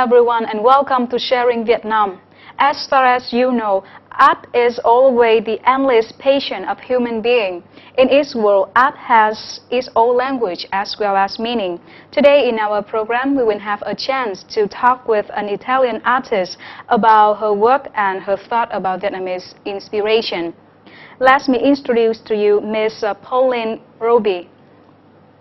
everyone and welcome to Sharing Vietnam. As far as you know, art is always the endless passion of human being. In its world, art has its own language as well as meaning. Today in our program, we will have a chance to talk with an Italian artist about her work and her thought about Vietnamese inspiration. Let me introduce to you Miss Pauline Roby.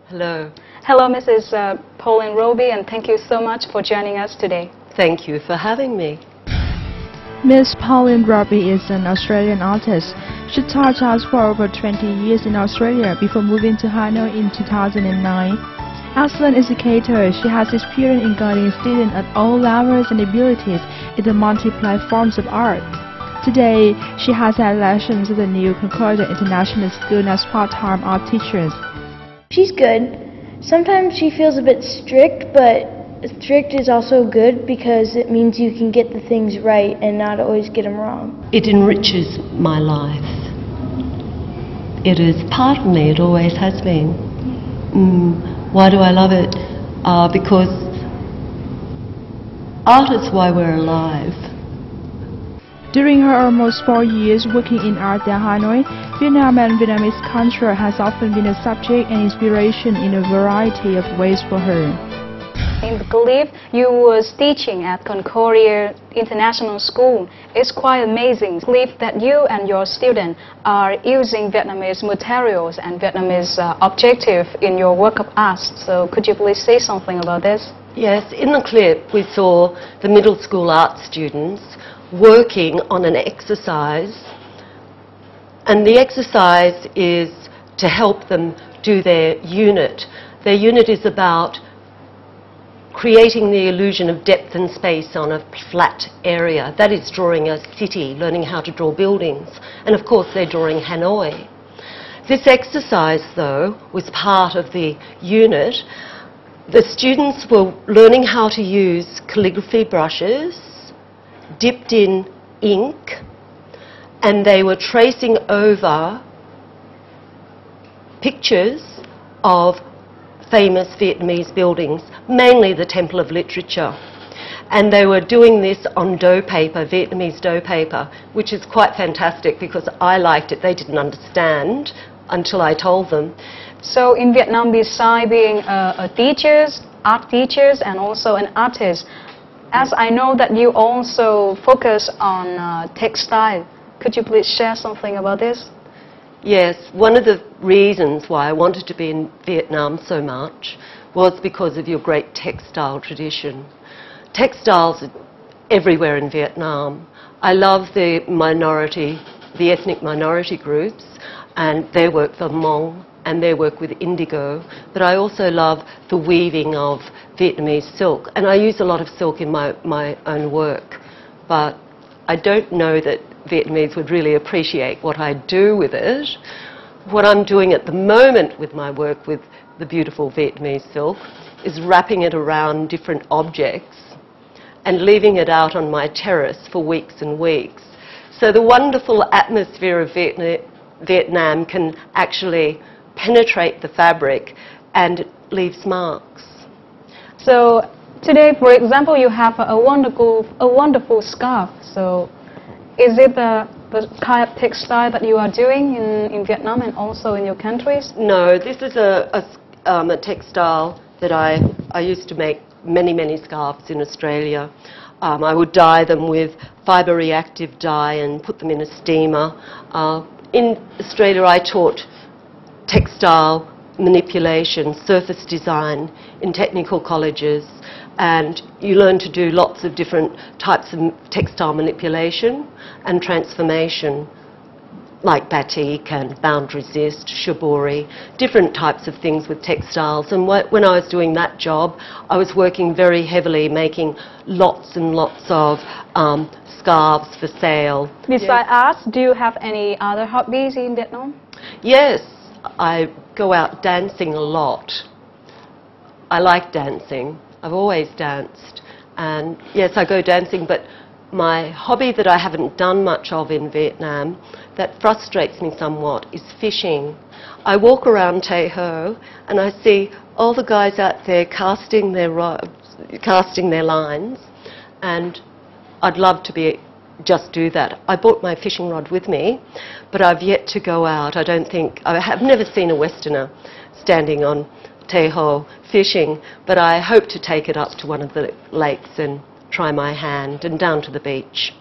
Hello. Hello, Mrs. Pauline Roby, and thank you so much for joining us today. Thank you for having me. Miss Pauline Roby is an Australian artist. She taught us for over 20 years in Australia before moving to Hanoi in 2009. As an educator, she has experience in guiding students at all levels and abilities in the multiple forms of art. Today, she has had lessons at the New Concordia International School as part-time art teacher. She's good. Sometimes she feels a bit strict, but strict is also good because it means you can get the things right and not always get them wrong. It enriches my life. It is part of me, it always has been. Why do I love it? Because art is why we're alive. During her almost 4 years working in art at Hanoi, Vietnam and Vietnamese culture has often been a subject and inspiration in a variety of ways for her. I believe you was teaching at Concordia International School. It's quite amazing. I believe that you and your students are using Vietnamese materials and Vietnamese objective in your work of art. So could you please say something about this? Yes, in the clip we saw the middle school art students working on an exercise, and the exercise is to help them do their unit. Their unit is about creating the illusion of depth and space on a flat area. That is drawing a city, learning how to draw buildings, and of course they're drawing Hanoi. This exercise, though, was part of the unit. The students were learning how to use calligraphy brushes dipped in ink, and they were tracing over pictures of famous Vietnamese buildings, mainly the Temple of Literature. And they were doing this on dough paper, Vietnamese dough paper, which is quite fantastic because I liked it. They didn't understand until I told them. So in Vietnam, besides being a teacher, art teachers, and also an artist, as I know that you also focus on textile, could you please share something about this? Yes, one of the reasons why I wanted to be in Vietnam so much was because of your great textile tradition. Textiles are everywhere in Vietnam. I love the ethnic minority groups and their work for Hmong and their work with indigo, but I also love the weaving of Vietnamese silk, and I use a lot of silk in my own work, but I don't know that Vietnamese would really appreciate what I do with it. What I'm doing at the moment with my work with the beautiful Vietnamese silk is wrapping it around different objects and leaving it out on my terrace for weeks and weeks. So the wonderful atmosphere of Vietnam can actually penetrate the fabric and it leaves marks. So today, for example, you have a wonderful scarf. So is it the kind of textile that you are doing in Vietnam and also in your countries? No, this is a textile that I used to make many scarves in Australia. I would dye them with fibre reactive dye and put them in a steamer. In Australia I taught textile manipulation, surface design in technical colleges, and you learn to do lots of different types of textile manipulation and transformation, like batik and bound resist, shibori, different types of things with textiles. And when I was doing that job, I was working very heavily making lots and lots of scarves for sale. Besides art, do you have any other hobbies in Vietnam? Yes, I go out dancing a lot. I like dancing. I've always danced. And yes, I go dancing, but my hobby that I haven't done much of in Vietnam that frustrates me somewhat is fishing. I walk around Tay Ho and I see all the guys out there casting their rods casting their lines, and I'd love to just do that. I brought my fishing rod with me, but I've yet to go out. I have never seen a Westerner standing on Te Ho fishing, but I hope to take it up to one of the lakes and try my hand, and down to the beach.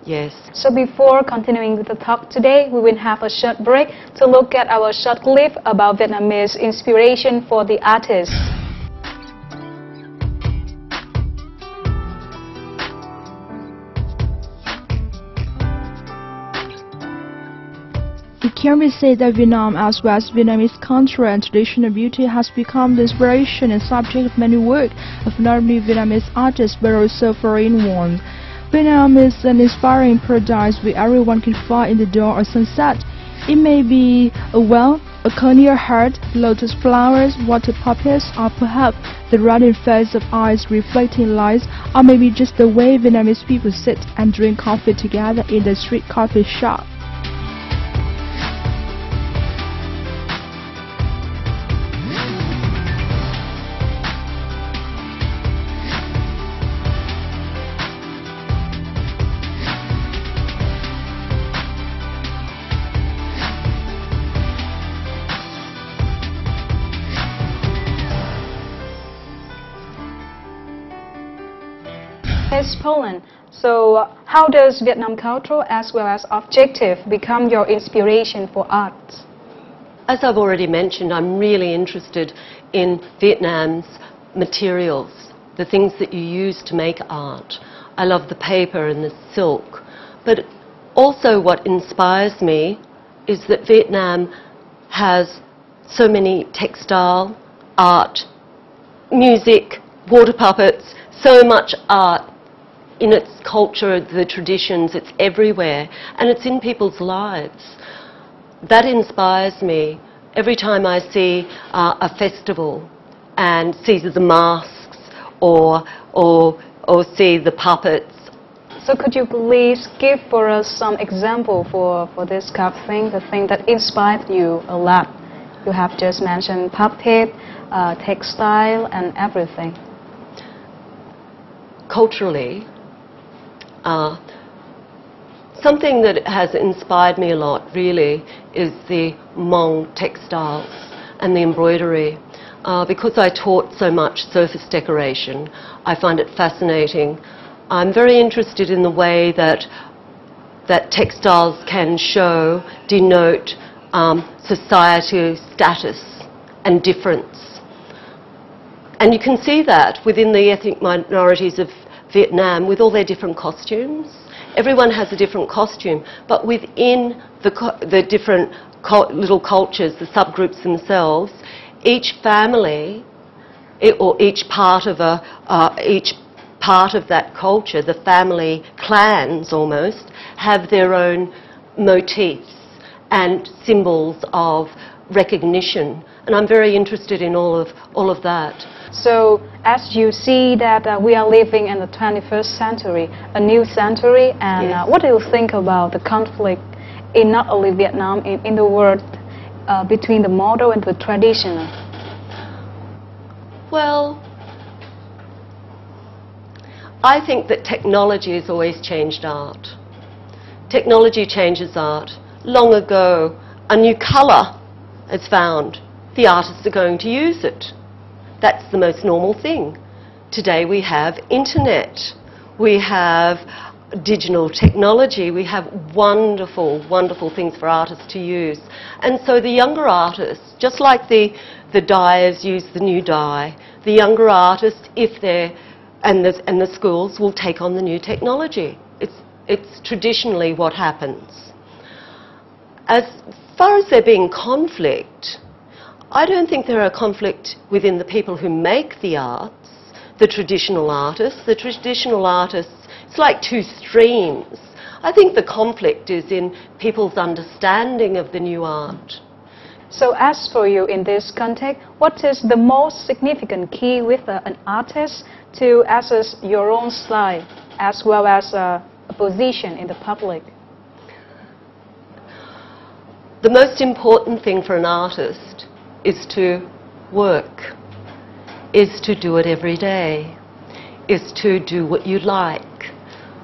Yes. So before continuing with the talk today, we will have a short break to look at our short clip about Vietnamese inspiration for the artists. It can be said that Vietnam, as well as Vietnamese culture and traditional beauty, has become the inspiration and subject of many work of not only Vietnamese artists but also foreign ones. Vietnam is an inspiring paradise where everyone can find in the dawn or sunset. It may be a well, a cornea heart, lotus flowers, water poppies, or perhaps the running face of eyes reflecting lights, or maybe just the way Vietnamese people sit and drink coffee together in the street coffee shop. Ms. Pauline, so how does Vietnam culture as well as objective become your inspiration for art? As I've already mentioned, I'm really interested in Vietnam's materials, the things that you use to make art. I love the paper and the silk, but also what inspires me is that Vietnam has so many textile, art, music, water puppets, so much art in its culture, the traditions, it's everywhere, and it's in people's lives. That inspires me every time I see a festival and see the masks or see the puppets. So could you please give for us some example for this kind of thing, the thing that inspired you a lot? You have just mentioned puppet, textile and everything. Culturally, something that has inspired me a lot really is the Hmong textiles and the embroidery. Because I taught so much surface decoration, I find it fascinating. I'm very interested in the way that textiles can denote society status and difference. And you can see that within the ethnic minorities of Vietnam with all their different costumes. Everyone has a different costume, but within the different little cultures, the subgroups themselves, each family or each part of that culture, the family clans almost, have their own motifs and symbols of recognition. And I'm very interested in all of that. So, as you see that we are living in the 21st century, a new century, and yes. What do you think about the conflict in not only Vietnam, in the world, between the modern and the traditional? Well, I think that technology has always changed art. Technology changes art. Long ago, a new colour is found. The artists are going to use it. That's the most normal thing. Today we have internet, we have digital technology, we have wonderful, wonderful things for artists to use. And so the younger artists, just like the dyers use the new dye, the younger artists, and the schools will take on the new technology. It's traditionally what happens. As far as there being conflict, I don't think there are conflict within the people who make the arts, the traditional artists. The traditional artists, it's like two streams. I think the conflict is in people's understanding of the new art. So as for you in this context, what is the most significant key with an artist to access your own style as well as a position in the public? The most important thing for an artist is to work, is to do it every day. is to do what you like,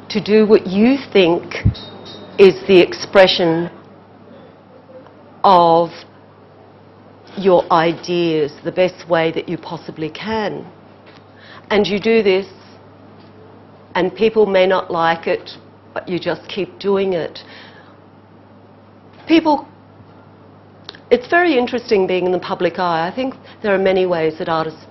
to do what you think is the expression of your ideas the best way that you possibly can. And you do this, and people may not like it, but you just keep doing it. It's very interesting being in the public eye. I think there are many ways that artists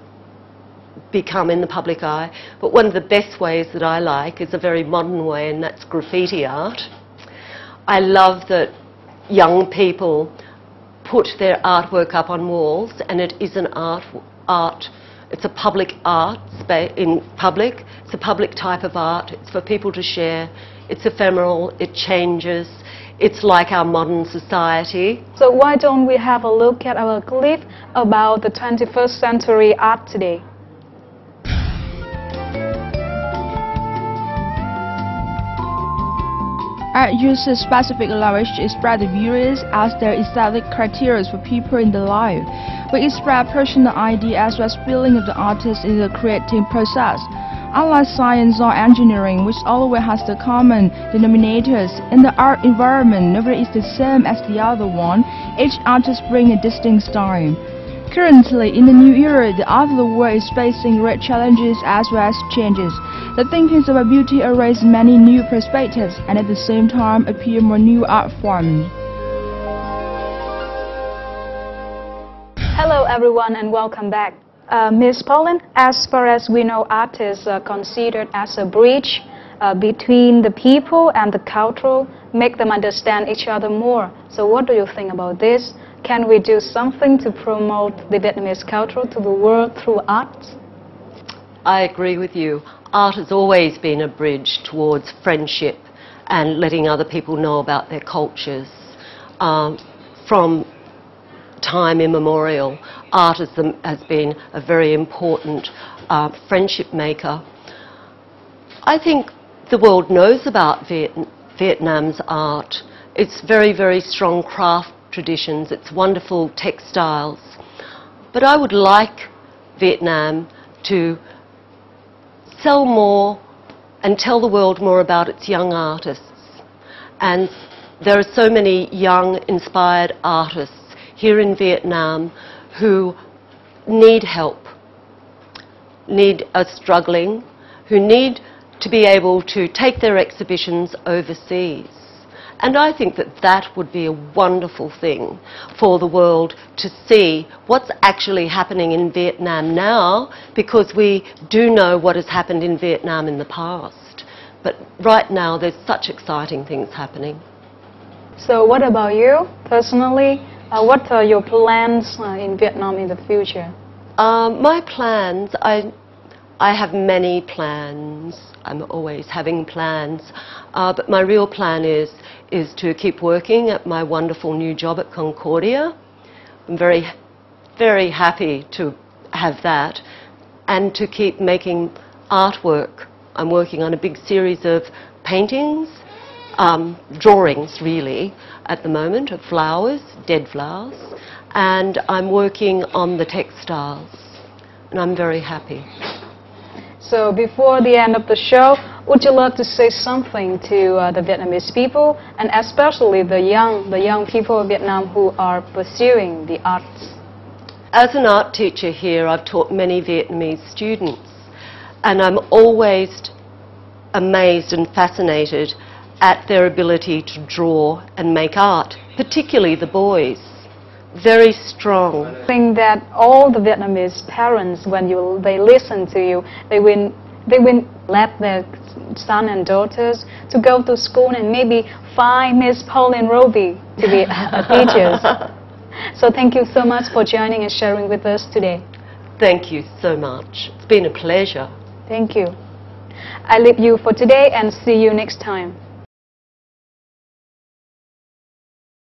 become in the public eye, but one of the best ways that I like is a very modern way, and that's graffiti art. I love that young people put their artwork up on walls, and it is an art. It's a public art in public. It's a public type of art. It's for people to share. It's ephemeral. It changes. It's like our modern society. So why don't we have a look at our clip about the 21st century art today? Art uses specific language to express the views as their aesthetic criteria for people in their life. We express personal ideas as well as feeling of the artist in the creative process. Unlike science or engineering, which always has the common denominators, in the art environment, nobody is the same as the other one. Each artist brings a distinct style. Currently, in the new era, the art of the world is facing great challenges as well as changes. The thinkings about beauty arise many new perspectives and at the same time appear more new art forms. Hello everyone and welcome back. Ms. Pauline, as far as we know, art is considered as a bridge between the people and the culture, make them understand each other more. So what do you think about this? Can we do something to promote the Vietnamese culture to the world through art? I agree with you. Art has always been a bridge towards friendship and letting other people know about their cultures. From time immemorial, art has been a very important friendship maker. I think the world knows about Vietnam's art. It's very, very strong craft traditions, it's wonderful textiles. But I would like Vietnam to sell more and tell the world more about its young artists. And there are so many young, inspired artists here in Vietnam who need help, are struggling, who need to be able to take their exhibitions overseas. And I think that that would be a wonderful thing for the world to see what's actually happening in Vietnam now, because we do know what has happened in Vietnam in the past. But right now there's such exciting things happening. So what about you personally? What are your plans in Vietnam in the future? My plans, I have many plans. I'm always having plans. But my real plan is to keep working at my wonderful new job at Concordia. I'm very, very happy to have that. And to keep making artwork. I'm working on a big series of paintings, drawings really, at the moment, of flowers, dead flowers. And I'm working on the textiles. And I'm very happy. So before the end of the show, would you love to say something to the Vietnamese people, and especially the young people of Vietnam who are pursuing the arts? As an art teacher here, I've taught many Vietnamese students, and I'm always amazed and fascinated at their ability to draw and make art, particularly the boys. Very strong. I think that all the Vietnamese parents, when they listen to you, they will let their son and daughters to go to school and maybe find Miss Pauline Roby to be teachers. So thank you so much for joining and sharing with us today. Thank you so much. It's been a pleasure. Thank you. I leave you for today and see you next time.